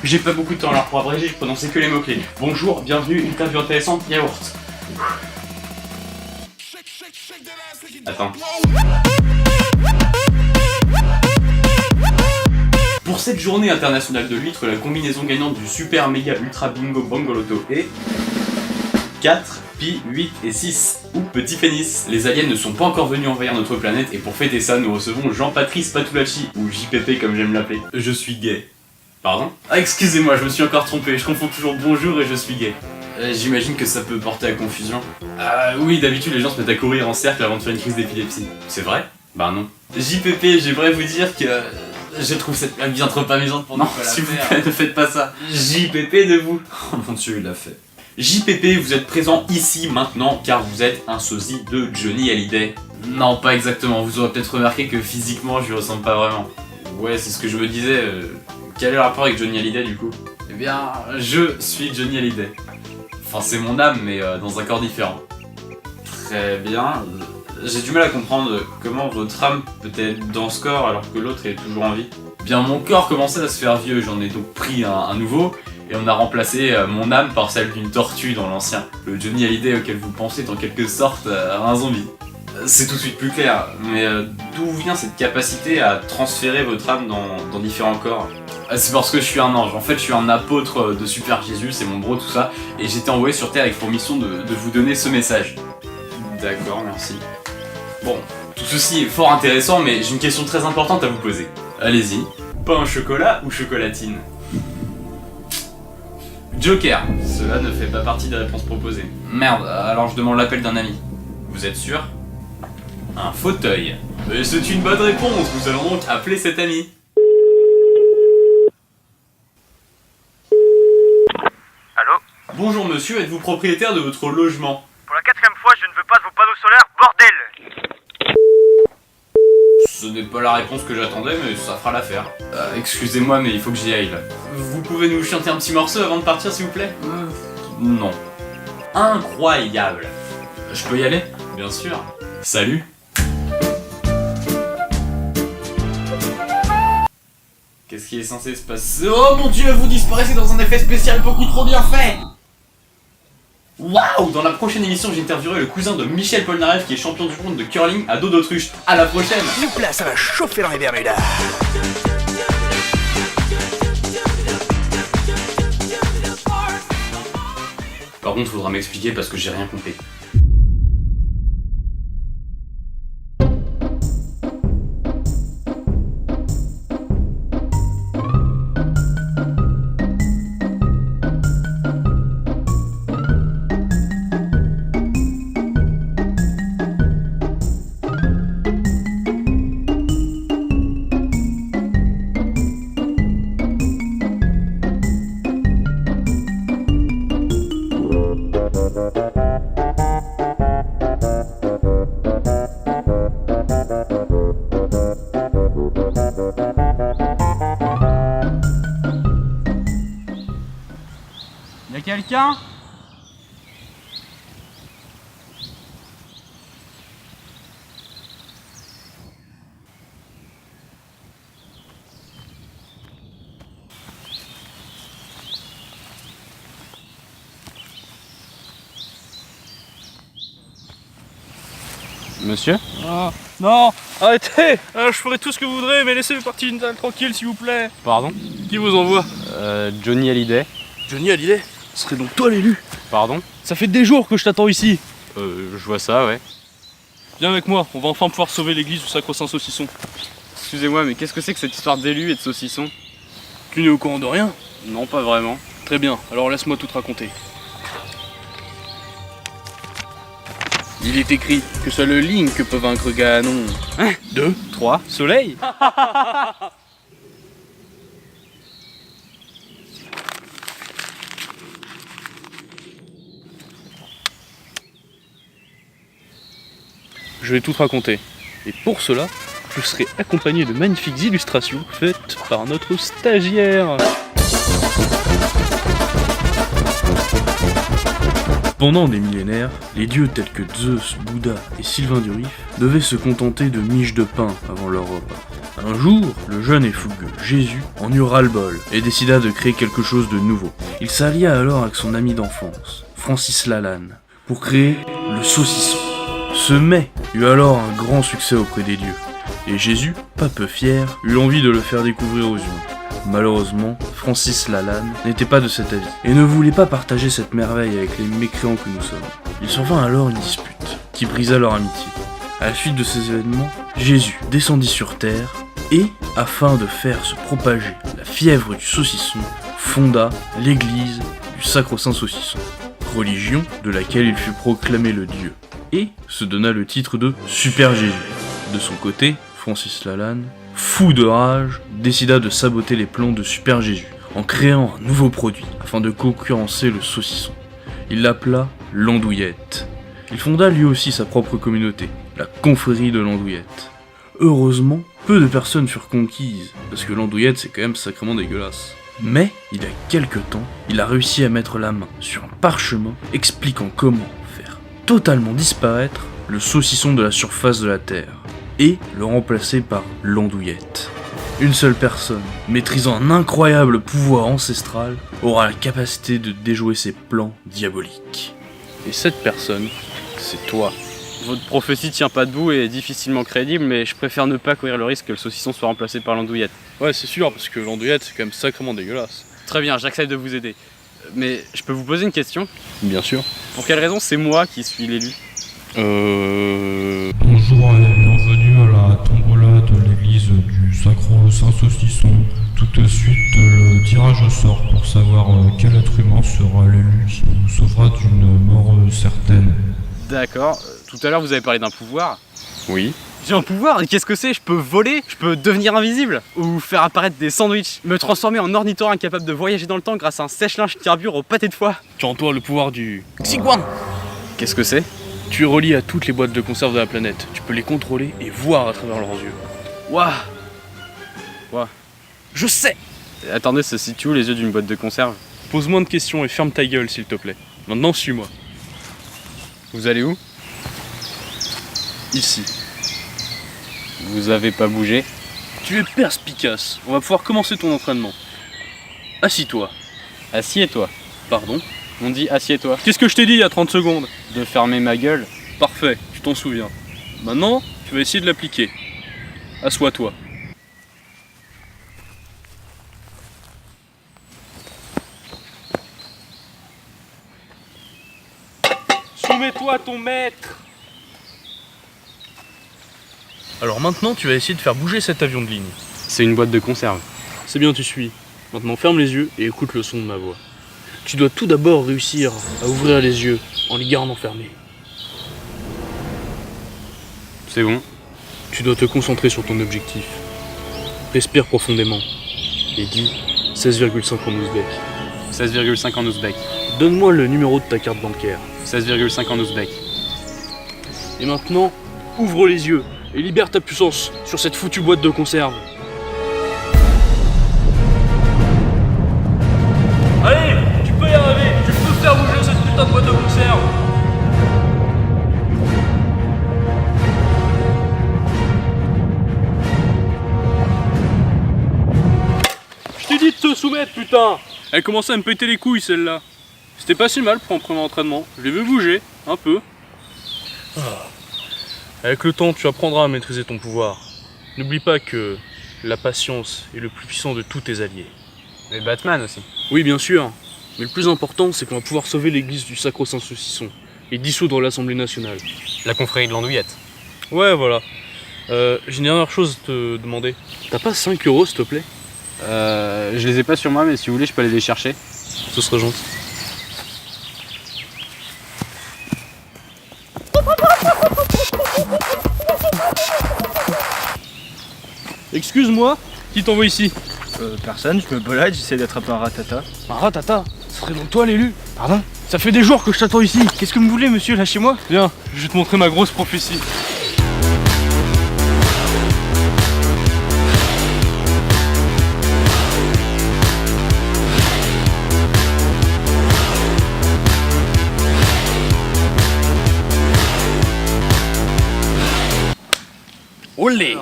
J'ai pas beaucoup de temps alors pour abréger, je prononçais que les mots-clés. Bonjour, bienvenue, interview intéressante, yaourt. Attends. Pour cette journée internationale de l'huître, la combinaison gagnante du super méga ultra bingo bangoloto est 4, pi, 8 et 6, ou petit pénis. Les aliens ne sont pas encore venus envahir notre planète et pour fêter ça, nous recevons Jean-Patrice Patulacci, ou JPP comme j'aime l'appeler. Je suis gay. Pardon? Ah excusez-moi, je me suis encore trompé, je confonds toujours bonjour et je suis gay. J'imagine que ça peut porter à confusion. Oui, d'habitude les gens se mettent à courir en cercle avant de faire une crise d'épilepsie. C'est vrai? Bah non. JPP, j'aimerais vous dire que... je trouve cette blague bien trop amusante pour ne pas la faire. S'il vous plaît, ne faites pas ça. JPP de vous. Oh mon dieu, il l'a fait. JPP, vous êtes présent ici maintenant car vous êtes un sosie de Johnny Hallyday. Non, pas exactement, vous aurez peut-être remarqué que physiquement je lui ressemble pas vraiment. Ouais, c'est ce que je me disais. Quel est le rapport avec Johnny Hallyday du coup? Eh bien, je suis Johnny Hallyday. Enfin, c'est mon âme, mais dans un corps différent. Très bien. J'ai du mal à comprendre comment votre âme peut être dans ce corps alors que l'autre est toujours en vie. Bien, mon corps commençait à se faire vieux, j'en ai donc pris un nouveau, et on a remplacé mon âme par celle d'une tortue dans l'ancien. Le Johnny Hallyday auquel vous pensez est en quelque sorte un zombie. C'est tout de suite plus clair, mais d'où vient cette capacité à transférer votre âme dans différents corps? C'est parce que je suis un ange, en fait je suis un apôtre de Super Jésus, c'est mon bro tout ça, et j'ai été envoyé sur Terre avec pour mission de vous donner ce message. D'accord, merci. Bon, tout ceci est fort intéressant, mais j'ai une question très importante à vous poser. Allez-y. Pain au chocolat ou chocolatine? Joker, cela ne fait pas partie des réponses proposées. Merde, alors je demande l'appel d'un ami. Vous êtes sûr? Un fauteuil. Mais c'est une bonne réponse, nous allons donc appeler cet ami. Allô? Bonjour monsieur, êtes-vous propriétaire de votre logement? Pour la 4e fois, je ne veux pas de vos panneaux solaires, bordel! Ce n'est pas la réponse que j'attendais, mais ça fera l'affaire. Excusez-moi, mais il faut que j'y aille là. Vous pouvez nous chanter un petit morceau avant de partir, s'il vous plaît? Non. Incroyable. Je peux y aller? Bien sûr. Salut. Qu'est-ce qui est censé se passer? Oh mon dieu, vous disparaissez dans un effet spécial beaucoup trop bien fait! Waouh! Dans la prochaine émission, j'interviewerai le cousin de Michel Polnareff qui est champion du monde de curling à dos d'autruche. À la prochaine! S'il vous plaît, ça va chauffer dans les Bermudas. Par contre, faudra m'expliquer parce que j'ai rien compris. Y'a quelqu'un? Monsieur? Ah, non, arrêtez! Je ferai tout ce que vous voudrez, mais laissez partie d'une salle tranquille, s'il vous plaît. Pardon? Qui vous envoie? Johnny Hallyday. Johnny Hallyday? Ce serait donc toi l'élu? Pardon? Ça fait des jours que je t'attends ici. Je vois ça, ouais. Viens avec moi, on va enfin pouvoir sauver l'église du Sacro-Saint Saucisson. Excusez-moi, mais qu'est-ce que c'est que cette histoire d'élu et de saucisson? Tu n'es au courant de rien? Non, pas vraiment. Très bien, alors laisse-moi tout te raconter. Il est écrit que seul Link peut vaincre Ganon. 1, 2, 3, soleil! Je vais tout te raconter. Et pour cela, je serai accompagné de magnifiques illustrations faites par notre stagiaire. Pendant des millénaires, les dieux tels que Zeus, Bouddha et Sylvain du Rif devaient se contenter de miches de pain avant leur repas. Un jour, le jeune et fougueux Jésus en eut ras-le-bol et décida de créer quelque chose de nouveau. Il s'allia alors avec son ami d'enfance, Francis Lalanne, pour créer le saucisson. Ce mets eut alors un grand succès auprès des dieux, et Jésus, pas peu fier, eut l'envie de le faire découvrir aux humains. Malheureusement, Francis Lalanne n'était pas de cet avis, et ne voulait pas partager cette merveille avec les mécréants que nous sommes. Il survint alors une dispute, qui brisa leur amitié. À la suite de ces événements, Jésus descendit sur terre, et, afin de faire se propager la fièvre du saucisson, fonda l'église du Sacro-Saint Saucisson, religion de laquelle il fut proclamé le dieu, et se donna le titre de Super Jésus. De son côté, Francis Lalanne, fou de rage, décida de saboter les plans de Super Jésus, en créant un nouveau produit, afin de concurrencer le saucisson. Il l'appela l'andouillette. Il fonda lui aussi sa propre communauté, la confrérie de l'andouillette. Heureusement, peu de personnes furent conquises, parce que l'andouillette c'est quand même sacrément dégueulasse. Mais, il y a quelque temps, il a réussi à mettre la main sur un parchemin expliquant comment faire totalement disparaître le saucisson de la surface de la Terre, et le remplacer par l'andouillette. Une seule personne, maîtrisant un incroyable pouvoir ancestral, aura la capacité de déjouer ses plans diaboliques. Et cette personne, c'est toi. Votre prophétie tient pas debout et est difficilement crédible, mais je préfère ne pas courir le risque que le saucisson soit remplacé par l'andouillette. Ouais, c'est sûr, parce que l'andouillette c'est quand même sacrément dégueulasse. Très bien, j'accepte de vous aider. Mais je peux vous poser une question? Bien sûr. Pour quelle raison c'est moi qui suis l'élu? Bonjour et bienvenue à la tombola de l'église du Sacro-Saint Saucisson. Tout de suite, le tirage au sort pour savoir quel être humain sera l'élu qui nous sauvera d'une mort certaine. D'accord. Tout à l'heure vous avez parlé d'un pouvoir. Oui. J'ai un pouvoir, et qu'est-ce que c'est? Je peux voler, je peux devenir invisible, ou faire apparaître des sandwichs, me transformer en ornithorynque capable de voyager dans le temps grâce à un sèche-linge qui carbure au pâté de foie. Tu as en toi le pouvoir du Xiguan. Qu'est-ce que c'est? Tu es relié à toutes les boîtes de conserve de la planète. Tu peux les contrôler et voir à travers leurs yeux. Waouh! Waouh! Je sais. Attendez, ça se situe où les yeux d'une boîte de conserve? Pose moins de questions et ferme ta gueule s'il te plaît. Maintenant suis-moi. Vous allez où? Ici. Vous avez pas bougé? Tu es perspicace. On va pouvoir commencer ton entraînement. Assis-toi. Assieds-toi. Pardon? On dit assieds-toi. Qu'est-ce que je t'ai dit il y a 30 secondes? De fermer ma gueule. Parfait, tu t'en souviens. Maintenant, tu vas essayer de l'appliquer. Assois-toi. Soumets-toi à ton maître. Alors maintenant, tu vas essayer de faire bouger cet avion de ligne. C'est une boîte de conserve. C'est bien, tu suis. Maintenant, ferme les yeux et écoute le son de ma voix. Tu dois tout d'abord réussir à ouvrir les yeux en les gardant fermés. C'est bon. Tu dois te concentrer sur ton objectif. Respire profondément et dis 16,5 en ouzbek. 16,5 en ouzbek. Donne-moi le numéro de ta carte bancaire. 16,5 en ouzbek. Et maintenant, ouvre les yeux et libère ta puissance sur cette foutue boîte de conserve. Allez, tu peux y arriver, tu peux faire bouger cette putain de boîte de conserve. Je t'ai dit de te soumettre, putain. Elle commençait à me péter les couilles, celle-là. C'était pas si mal pour un premier entraînement. Je l'ai vu bouger, un peu. Avec le temps, tu apprendras à maîtriser ton pouvoir. N'oublie pas que la patience est le plus puissant de tous tes alliés. Et Batman aussi. Oui, bien sûr. Mais le plus important, c'est qu'on va pouvoir sauver l'église du Sacro-Saint Saucisson et dissoudre l'Assemblée nationale. La confrérie de l'andouillette. Ouais, voilà. J'ai une dernière chose à te demander. T'as pas 5 euros, s'il te plaît? Je les ai pas sur moi, mais si vous voulez, je peux aller les chercher. Ce serait gentil. Excuse-moi, qui t'envoie ici? Personne, je me balade, j'essaie d'attraper un ratata. Un ratata? Ce serait donc toi l'élu? Pardon? Ça fait des jours que je t'attends ici. Qu'est-ce que vous voulez, monsieur, lâchez-moi? Viens, je vais te montrer ma grosse prophétie. Olé!